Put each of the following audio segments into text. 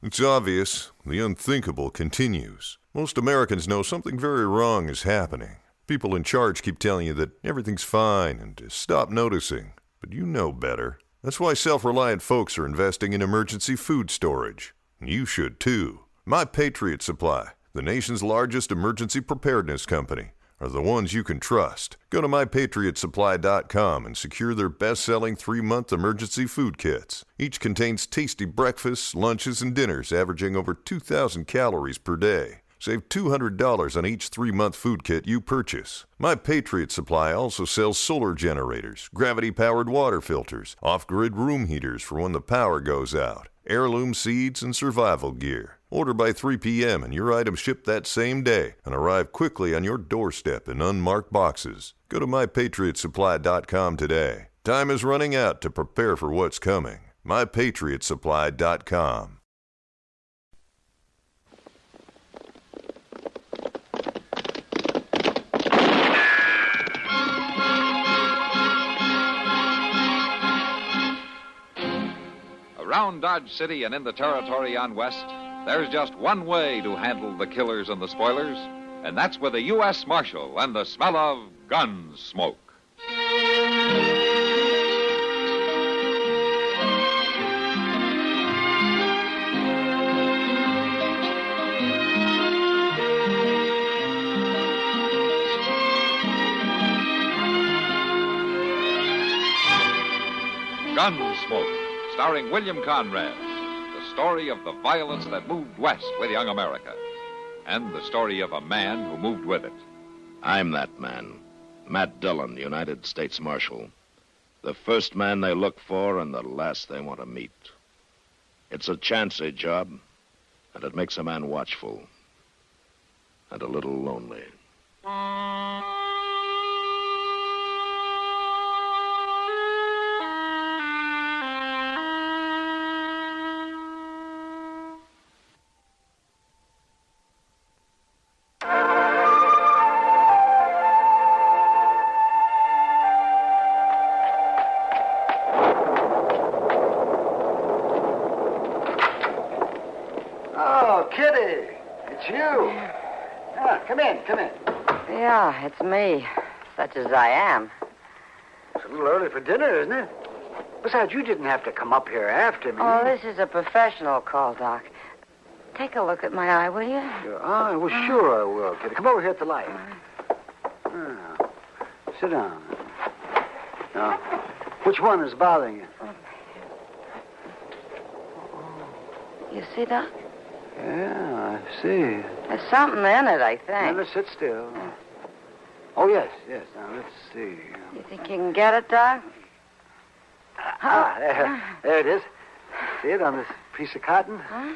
It's obvious. The unthinkable continues. Most Americans know something very wrong is happening. People in charge keep telling you that everything's fine and to stop noticing. But you know better. That's why self-reliant folks are investing in emergency food storage. You should too. My Patriot Supply, the nation's largest emergency preparedness company, are the ones you can trust. Go to mypatriotsupply.com and secure their best-selling 3-month emergency food kits. Each contains tasty breakfasts, lunches, and dinners averaging over 2,000 calories per day. Save $200 on each 3-month food kit you purchase. My Patriot Supply also sells solar generators, gravity-powered water filters, off-grid room heaters for when the power goes out, heirloom seeds, and survival gear. Order by 3 p.m. and your items ship that same day and arrive quickly on your doorstep in unmarked boxes. Go to mypatriotsupply.com today. Time is running out to prepare for what's coming. mypatriotsupply.com. Around Dodge City and in the territory on West, there's just one way to handle the killers and the spoilers, and that's with a U.S. Marshal and the smell of Gunsmoke. Gunsmoke, starring William Conrad. The story of the violence that moved west with young America, and the story of a man who moved with it. I'm that man, Matt Dillon, United States Marshal. The first man they look for and the last they want to meet. It's a chancy job, and it makes a man watchful and a little lonely. Come in. Yeah, it's me, such as I am. It's a little early for dinner, isn't it? Besides, you didn't have to come up here after me. Oh, this is a professional call, Doc. Take a look at my eye, will you? Sure I will, kid. Come over here at the light. Sit down. Now, which one is bothering you? You see, Doc? Yeah, I see. There's something in it, I think. Now, let's sit still. Oh, yes. Now, let's see. You think you can get it, Doc? There it is. See it on this piece of cotton? Huh?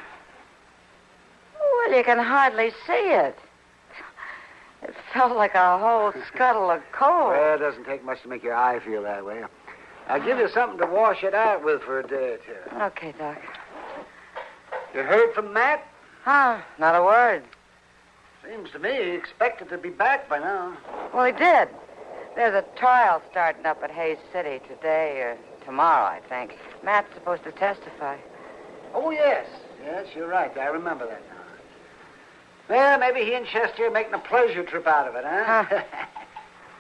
Well, you can hardly see it. It felt like a whole scuttle of coal. Well, it doesn't take much to make your eye feel that way. I'll give you something to wash it out with for a day or two. Okay, Doc. You heard from Matt? Huh, not a word. Seems to me he expected to be back by now. Well, he did. There's a trial starting up at Hayes City today or tomorrow, I think. Matt's supposed to testify. Oh, yes. Yes, you're right. I remember that now. Well, maybe he and Chester are making a pleasure trip out of it, huh?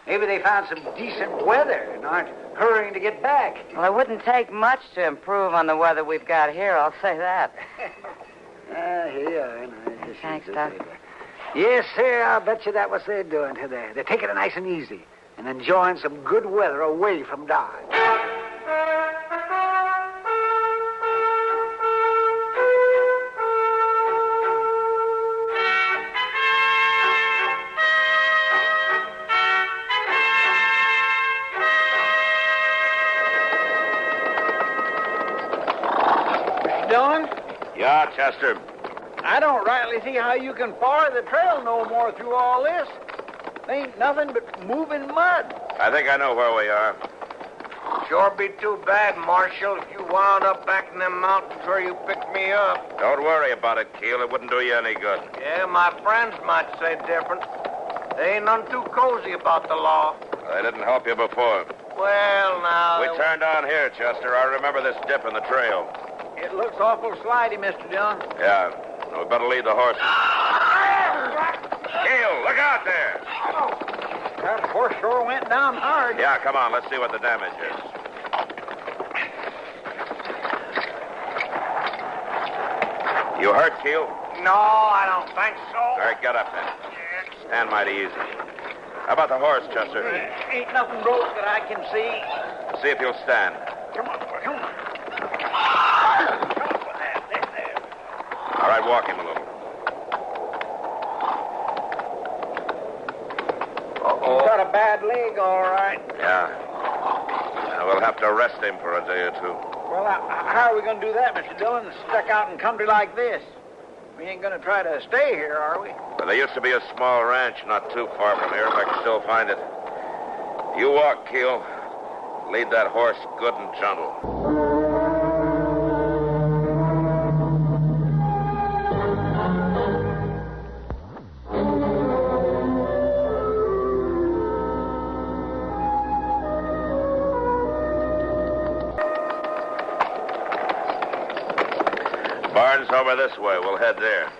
Maybe they found some decent weather and aren't hurrying to get back. Well, it wouldn't take much to improve on the weather we've got here, I'll say that. Here you are. Thanks, Doc. Yes, sir, I'll bet you that's what they're doing today. They're taking it nice and easy and enjoying some good weather away from Dodge. Dillon? Yeah, Chester. I don't rightly see how you can follow the trail no more through all this. Ain't nothing but moving mud. I think I know where we are. Sure be too bad, Marshal, if you wound up back in them mountains where you picked me up. Don't worry about it, Keel. It wouldn't do you any good. Yeah, my friends might say different. They ain't none too cozy about the law. They didn't help you before. Well, now... We turned on here, Chester. I remember this dip in the trail. It looks awful slidey, Mr. Dillon. Yeah. We better lead the horses. Keel, look out there. That horse sure went down hard. Yeah, come on. Let's see what the damage is. You hurt, Keel? No, I don't think so. All right, get up then. Stand mighty easy. How about the horse, Chester? Ain't nothing broke that I can see. See if you'll stand. Come on. All right, walk him a little. He's got a bad leg, all right. Yeah. We'll have to arrest him for a day or two. Well, how are we going to do that, Mr. Dillon? Stuck out in country like this. We ain't going to try to stay here, are we? Well, there used to be a small ranch not too far from here, if I can still find it. You walk, Keel. Lead that horse good and gentle. Barn's over this way. We'll head there.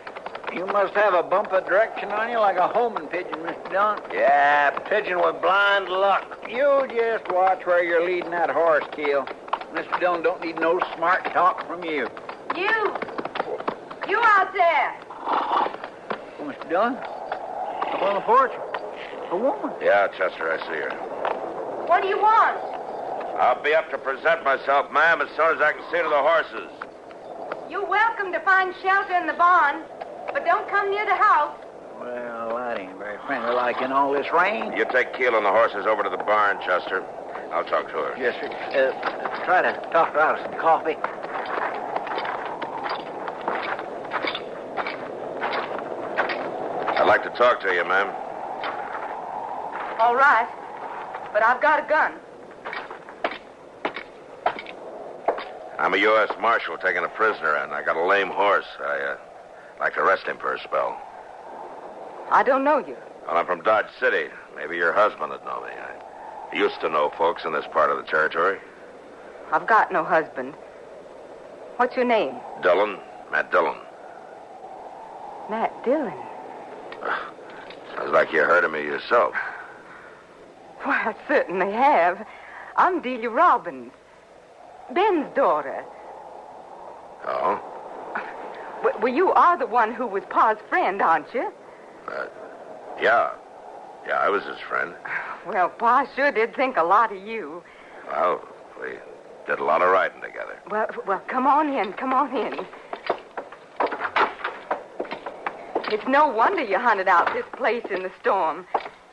You must have a bump of direction on you like a homing pigeon, Mr. Dillon. Yeah, pigeon with blind luck. You just watch where you're leading that horse, Keel. Mr. Dillon don't need no smart talk from you. You out there. Oh, Mr. Dillon, up on the porch. A woman. Yeah, Chester, I see her. What do you want? I'll be up to present myself, ma'am, as soon as I can see to the horses. You're welcome to find shelter in the barn, but don't come near the house. Well, that ain't very friendly like in all this rain. You take Keel and the horses over to the barn, Chester. I'll talk to her. Yes, sir. Try to talk her out of some coffee. I'd like to talk to you, ma'am. All right, but I've got a gun. I'm a U.S. Marshal taking a prisoner, and I got a lame horse. I'd like to arrest him for a spell. I don't know you. Well, I'm from Dodge City. Maybe your husband would know me. I used to know folks in this part of the territory. I've got no husband. What's your name? Dillon, Matt Dillon. Matt Dillon. Sounds like you heard of me yourself. Well, I certainly have. I'm Delia Robbins, Ben's daughter. Oh? Well, you are the one who was Pa's friend, aren't you? Yeah. Yeah, I was his friend. Well, Pa sure did think a lot of you. Well, we did a lot of riding together. Well, come on in. It's no wonder you hunted out this place in the storm.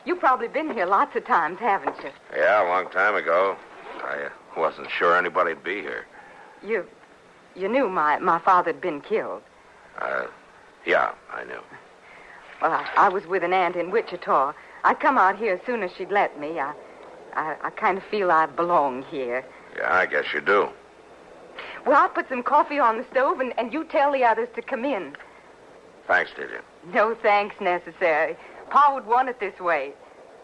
You've probably been here lots of times, haven't you? Yeah, a long time ago. I wasn't sure anybody'd be here. You knew my father had been killed. Yeah, I knew. Well, I was with an aunt in Wichita. I'd come out here as soon as she'd let me. I kind of feel I belong here. Yeah, I guess you do. Well, I'll put some coffee on the stove, and you tell the others to come in. Thanks, Delia. No thanks necessary. Pa would want it this way.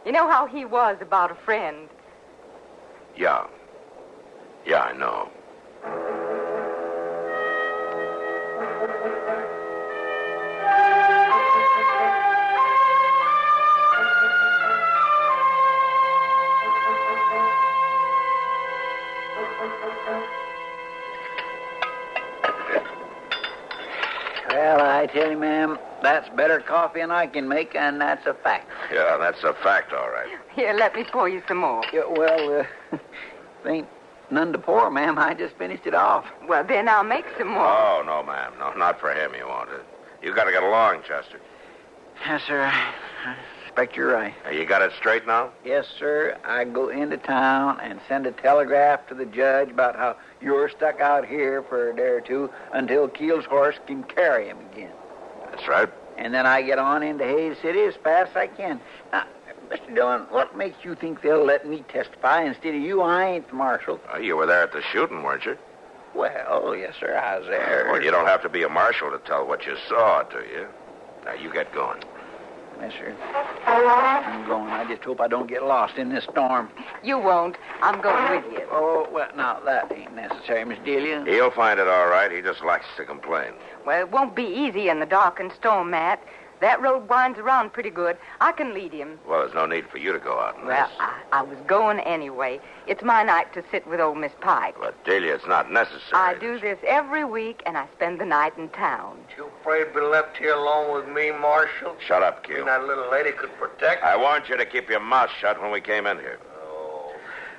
You know how he was about a friend. Yeah. Yeah, I know. Well, I tell you, ma'am, that's better coffee than I can make, and that's a fact. Yeah, that's a fact, all right. Here, let me pour you some more. Yeah, well, ain't none to pour, ma'am. I just finished it off. Well, then I'll make some more. Oh, no, ma'am. No, not for him, you won't. You got to get along, Chester. Yes, sir. I expect you're right. You got it straight now? Yes, sir. I go into town and send a telegraph to the judge about how you're stuck out here for a day or two until Keel's horse can carry him again. That's right. And then I get on into Hayes City as fast as I can. Now, Mr. Dillon, what makes you think they'll let me testify instead of you? I ain't the marshal. You were there at the shooting, weren't you? Well, yes, sir, I was there. Well, you don't have to be a marshal to tell what you saw, do you? Now, you get going. mister. I'm going. I just hope I don't get lost in this storm. You won't. I'm going with you. Oh, well, now, that ain't necessary, Miss Delia. He'll find it all right. He just likes to complain. Well, it won't be easy in the dark and storm, Matt. That road winds around pretty good. I can lead him. Well, there's no need for you to go out in Well, this. I was going anyway. It's my night to sit with old Miss Pike. But, Delia, it's not necessary. I do this every week, and I spend the night in town. You afraid to be left here alone with me, Marshal? Shut up, Q. And that little lady could protect I warned you to keep your mouth shut when we came in here. Oh.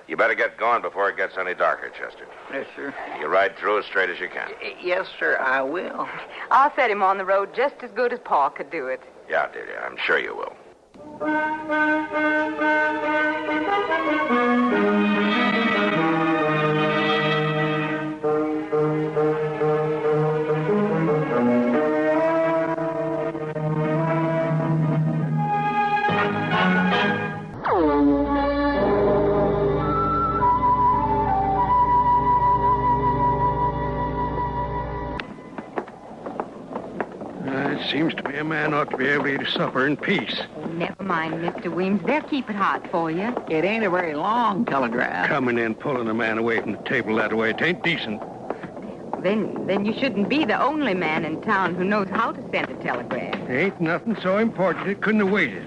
You better get going before it gets any darker, Chester. Yes, sir. You ride through as straight as you can. Yes, sir, I will. I'll set him on the road just as good as Pa could do it. Yeah, Delia, I'm sure you will. It seems to me a man ought to be able to eat his supper in peace. Oh, never mind, Mr. Weems. They'll keep it hot for you. It ain't a very long telegraph. Coming in, pulling a man away from the table that way, it ain't decent. Then you shouldn't be the only man in town who knows how to send a telegram. Ain't nothing so important it couldn't have waited.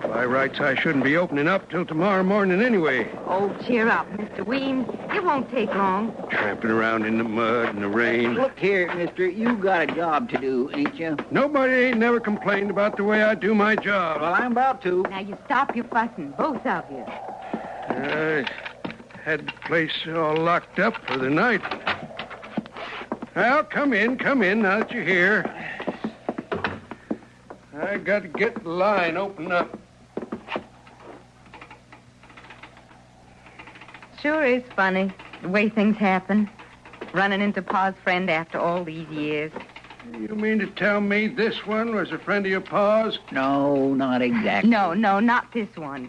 By rights, I shouldn't be opening up till tomorrow morning anyway. Oh, cheer up, Mr. Weems. It won't take long. Tramping around in the mud and the rain. Look here, mister, you got a job to do, ain't you? Nobody ain't never complained about the way I do my job. Well, I'm about to. Now, you stop your fussing, both of you. I had the place all locked up for the night. Well, come in now that you're here. I got to get the line opened up. Sure is funny, the way things happen. Running into Pa's friend after all these years. You mean to tell me this one was a friend of your pa's? No, not exactly. No, not this one.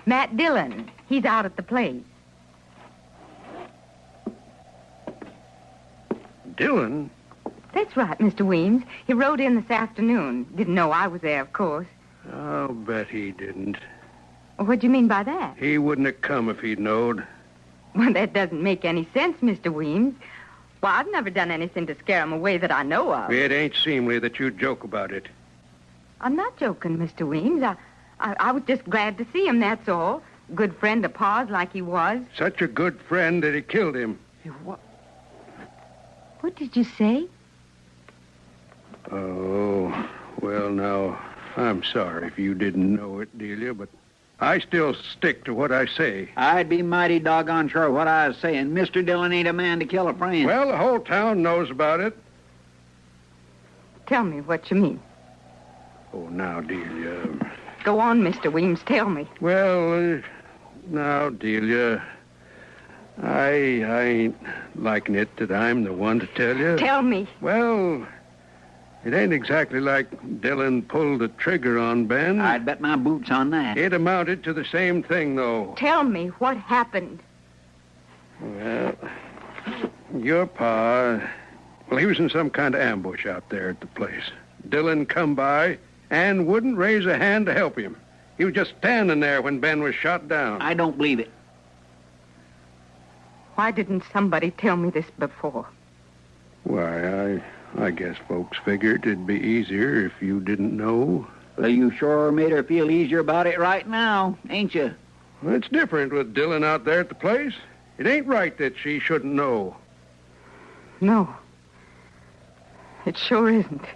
Matt Dillon. He's out at the place. Dillon? That's right, Mr. Weems. He rode in this afternoon. Didn't know I was there, of course. I'll bet he didn't. Well, what do you mean by that? He wouldn't have come if he'd knowed. Well, that doesn't make any sense, Mr. Weems. Well, I've never done anything to scare him away that I know of. It ain't seemly that you joke about it. I'm not joking, Mr. Weems. I was just glad to see him, that's all. Good friend of Pa's like he was. Such a good friend that he killed him. What did you say? Oh, well, now, I'm sorry if you didn't know it, Delia, but I still stick to what I say. I'd be mighty doggone sure what I was saying. Mr. Dillon ain't a man to kill a friend. Well, the whole town knows about it. Tell me what you mean. Oh, now, Delia. Go on, Mr. Weems, tell me. Well, now, Delia, I ain't liking it that I'm the one to tell you. Tell me. Well, it ain't exactly like Dillon pulled the trigger on Ben. I'd bet my boots on that. It amounted to the same thing, though. Tell me what happened. Well, your pa, well, he was in some kind of ambush out there at the place. Dillon come by and wouldn't raise a hand to help him. He was just standing there when Ben was shot down. I don't believe it. Why didn't somebody tell me this before? Why, I guess folks figured it'd be easier if you didn't know. Well, you sure made her feel easier about it right now, ain't you? Well, it's different with Dillon out there at the place. It ain't right that she shouldn't know. No. It sure isn't.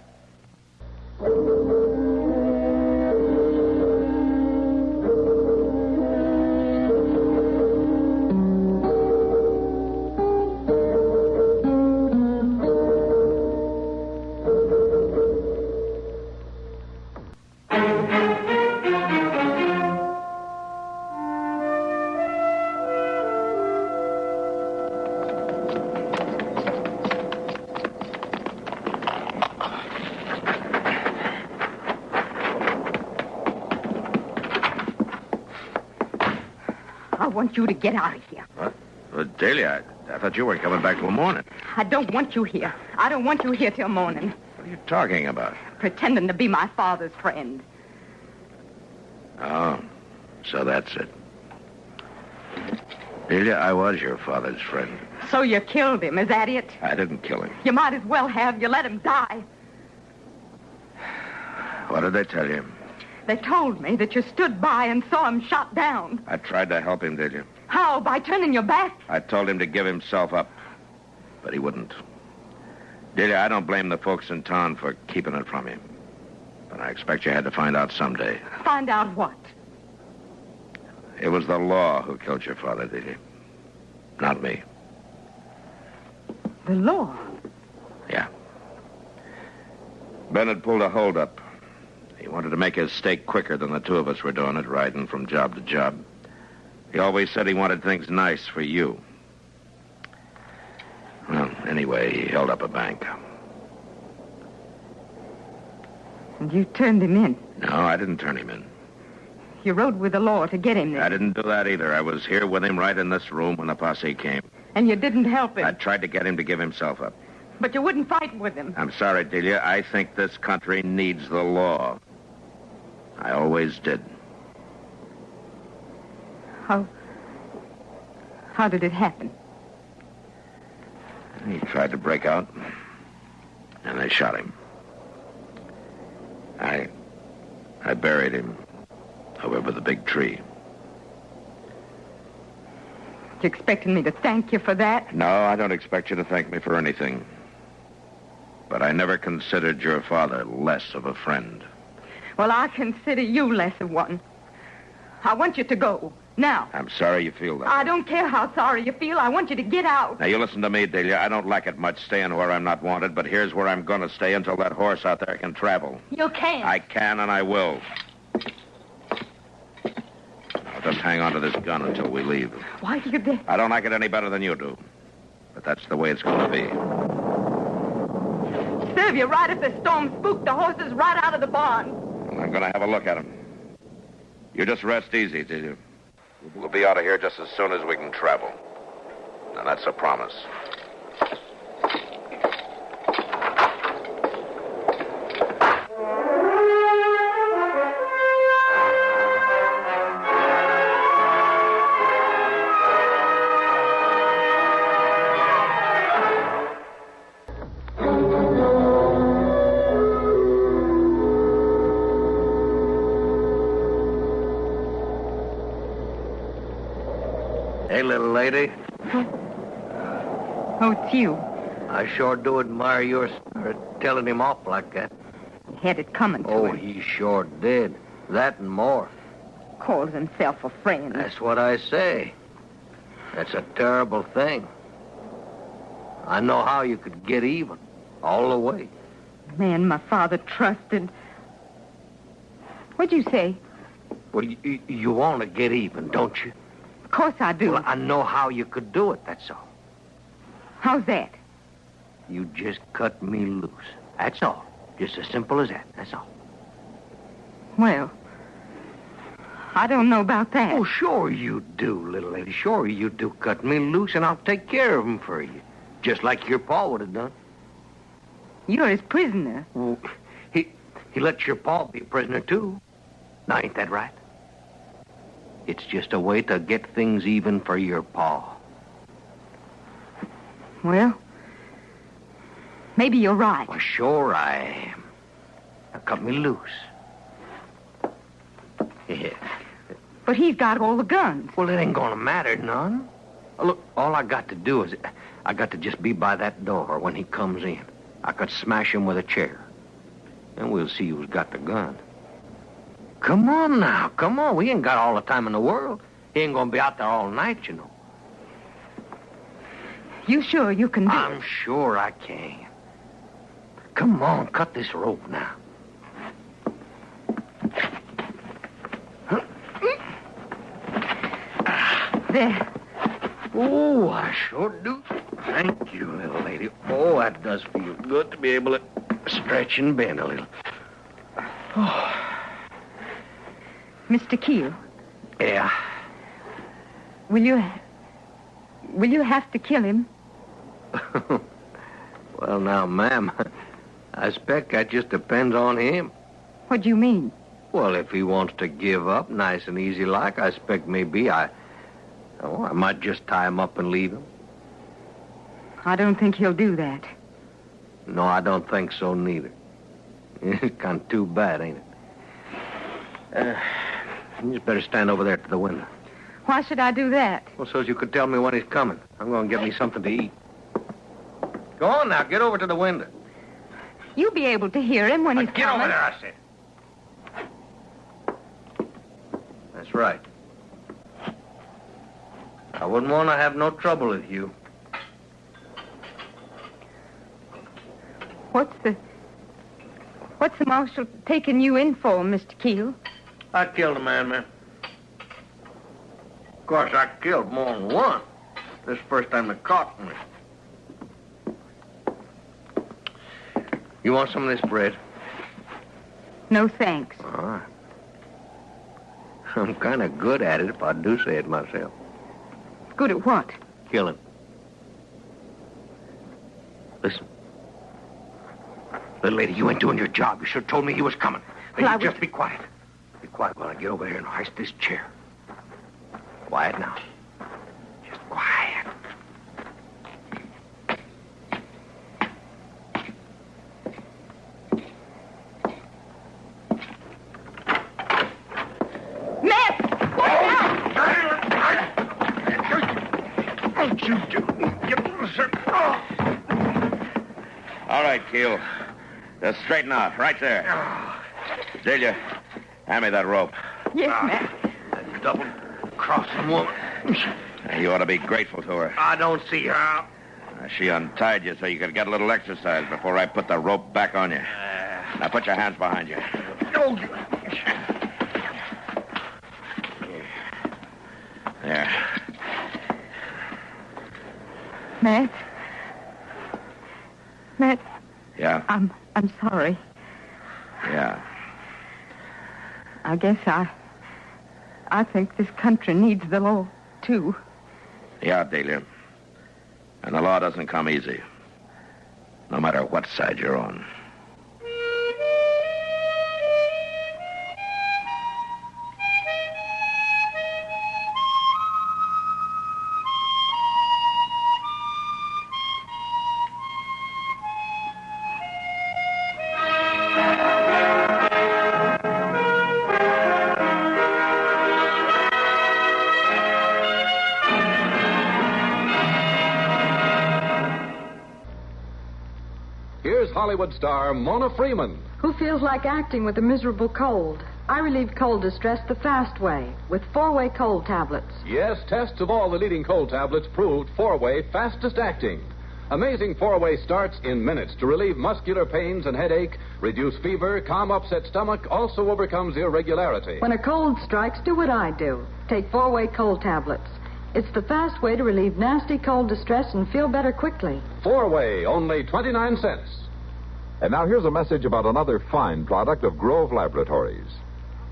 I want you to get out of here. What? Well, Delia, I thought you weren't coming back till morning. I don't want you here. I don't want you here till morning. What are you talking about? Pretending to be my father's friend. Oh, so that's it. Delia, I was your father's friend. So you killed him, is that it? I didn't kill him. You might as well have. You let him die. What did they tell you? They told me that you stood by and saw him shot down. I tried to help him, Delia. How? By turning your back? I told him to give himself up, but he wouldn't. Delia, I don't blame the folks in town for keeping it from you. But I expect you had to find out someday. Find out what? It was the law who killed your father, Delia. Not me. The law? Yeah. Bennett pulled a holdup. He wanted to make his stake quicker than the two of us were doing it, riding from job to job. He always said he wanted things nice for you. Well, anyway, he held up a bank. And you turned him in? No, I didn't turn him in. You rode with the law to get him there? I didn't do that either. I was here with him right in this room when the posse came. And you didn't help him? I tried to get him to give himself up. But you wouldn't fight with him? I'm sorry, Delia. I think this country needs the law. I always did. How did it happen? He tried to break out, and they shot him. I buried him over the big tree. You expecting me to thank you for that? No, I don't expect you to thank me for anything. But I never considered your father less of a friend. Well, I consider you less of one. I want you to go. Now. I'm sorry you feel that. I don't care how sorry you feel. I want you to get out. Now, you listen to me, Delia. I don't like it much staying where I'm not wanted, but here's where I'm going to stay until that horse out there can travel. You can't. I can and I will. I'll just hang on to this gun until we leave. Why you did? I don't like it any better than you do. But that's the way it's going to be. Serve you right if the storm spooked the horses right out of the barn. I'm going to have a look at them. You just rest easy, Delia. We'll be out of here just as soon as we can travel. And that's a promise. Hey, little lady. Oh, it's you. I sure do admire your spirit, telling him off like that. He had it coming to him. He sure did. That and more. Calls himself a friend. That's what I say. That's a terrible thing. I know how you could get even. All the way. Man my father trusted. What'd you say? Well, you want to get even, don't you? Of course I do. Well, I know how you could do it, that's all. How's that? You just cut me loose. That's all. Just as simple as that. That's all. Well, I don't know about that. Oh, sure you do, little lady. Sure you do. Cut me loose, and I'll take care of him for you. Just like your pa would have done. You're his prisoner. Well, he let your pa be a prisoner, too. Now, ain't that right? It's just a way to get things even for your pa. Well, maybe you're right. Well, sure I am. Now, cut me loose. Yeah. But he's got all the guns. Well, it ain't gonna matter none. Look, all I got to do is I got to just be by that door when he comes in. I could smash him with a chair. And we'll see who's got the gun. Come on now, come on. We ain't got all the time in the world. He ain't gonna be out there all night, you know. You sure you can do I'm it? sure I can. Come on, cut this rope now. There. Oh, I sure do. Thank you, little lady. Oh, that does feel good to be able to stretch and bend a little. Oh. Mr. Keel, Yeah. will you have to kill him? Well, now, ma'am, I expect that just depends on him. What do you mean? Well, if he wants to give up nice and easy like, I expect maybe I might just tie him up and leave him. I don't think he'll do that. No, I don't think so neither. It's kind of too bad, ain't it? You just better stand over there to the window. Why should I do that? Well, so as you could tell me when he's coming. I'm going to get me something to eat. Go on now, get over to the window. You'll be able to hear him when he's Get coming. over there, I said. That's right. I wouldn't want to have no trouble with you. What's the marshal taking you in for, Mr. Keel? I killed a man. Of course, I killed more than one. This is the first time they caught me. You want some of this bread? No, thanks. All right. I'm kind of good at it, if I do say it myself. Good at what? Killing. Listen. Little lady, you ain't doing your job. You should have told me he was coming. Now, Well, you just be quiet. Be quiet while I get over here and hoist this chair. Quiet now. Just quiet. Matt! Watch out! Don't you do... All right, Keel. Just straighten out, right there. Delia, hand me that rope. Yes, Matt. That double-crossing woman. You ought to be grateful to her. I don't see how. She untied you so you could get a little exercise before I put the rope back on you. Now put your hands behind you. There. Matt? Matt, Yeah? I'm sorry. Yeah. I guess I think this country needs the law, too. Yeah, Delia. And the law doesn't come easy. No matter what side you're on. Here's Hollywood star Mona Freeman. Who feels like acting with a miserable cold? I relieve cold distress the fast way with 4-way cold tablets. Yes, tests of all the leading cold tablets proved 4-way fastest acting. Amazing 4-way starts in minutes to relieve muscular pains and headache, reduce fever, calm upset stomach, also overcomes irregularity. When a cold strikes, do what I do. Take 4-way cold tablets. It's the fast way to relieve nasty cold distress and feel better quickly. 4-way, only 29 cents. And now here's a message about another fine product of Grove Laboratories.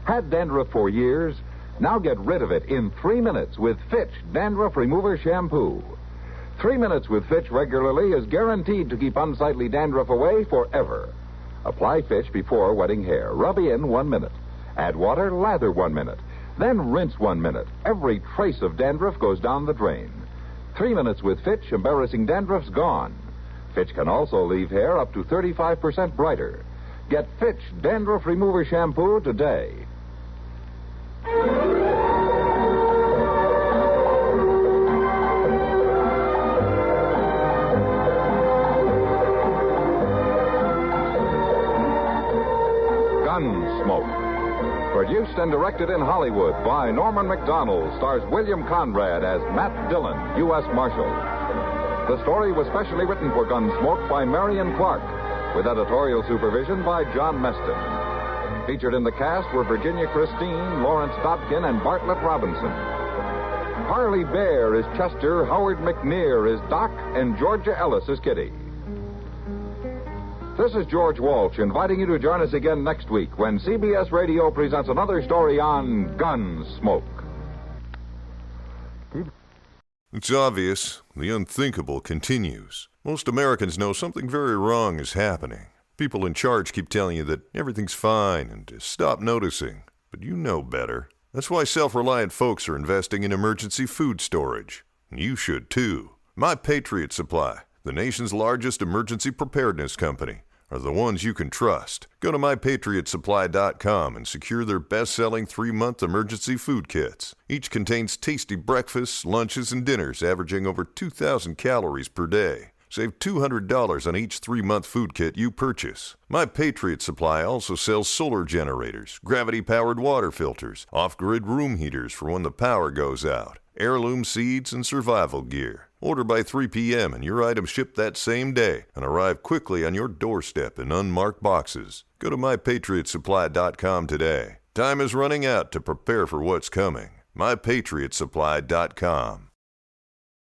Had dandruff for years? Now get rid of it in 3 minutes with Fitch Dandruff Remover Shampoo. 3 minutes with Fitch regularly is guaranteed to keep unsightly dandruff away forever. Apply Fitch before wetting hair. Rub in 1 minute. Add water, lather 1 minute. Then rinse 1 minute. Every trace of dandruff goes down the drain. 3 minutes with Fitch, embarrassing dandruff's gone. Fitch can also leave hair up to 35% brighter. Get Fitch Dandruff Remover Shampoo today. Gunsmoke. Produced and directed in Hollywood by Norman Macdonnell, stars William Conrad as Matt Dillon, U.S. Marshal. The story was specially written for Gunsmoke by Marion Clark, with editorial supervision by John Meston. Featured in the cast were Virginia Christine, Lawrence Dobkin, and Bartlett Robinson. Harley Bear is Chester, Howard McNear is Doc, and Georgia Ellis is Kitty. This is George Walsh inviting you to join us again next week when CBS Radio presents another story on Gunsmoke. It's obvious. The unthinkable continues. Most Americans know something very wrong is happening. People in charge keep telling you that everything's fine and to stop noticing, but you know better. That's why self-reliant folks are investing in emergency food storage. You should too. My Patriot Supply, the nation's largest emergency preparedness company, are the ones you can trust. Go to mypatriotsupply.com and secure their best-selling 3-month emergency food kits. Each contains tasty breakfasts, lunches, and dinners averaging over 2,000 calories per day. Save $200 on each 3-month food kit you purchase. My Patriot Supply also sells solar generators, gravity-powered water filters, off-grid room heaters for when the power goes out, heirloom seeds, and survival gear. Order by 3 p.m. and your items ship that same day and arrive quickly on your doorstep in unmarked boxes. Go to mypatriotsupply.com today. Time is running out to prepare for what's coming. mypatriotsupply.com.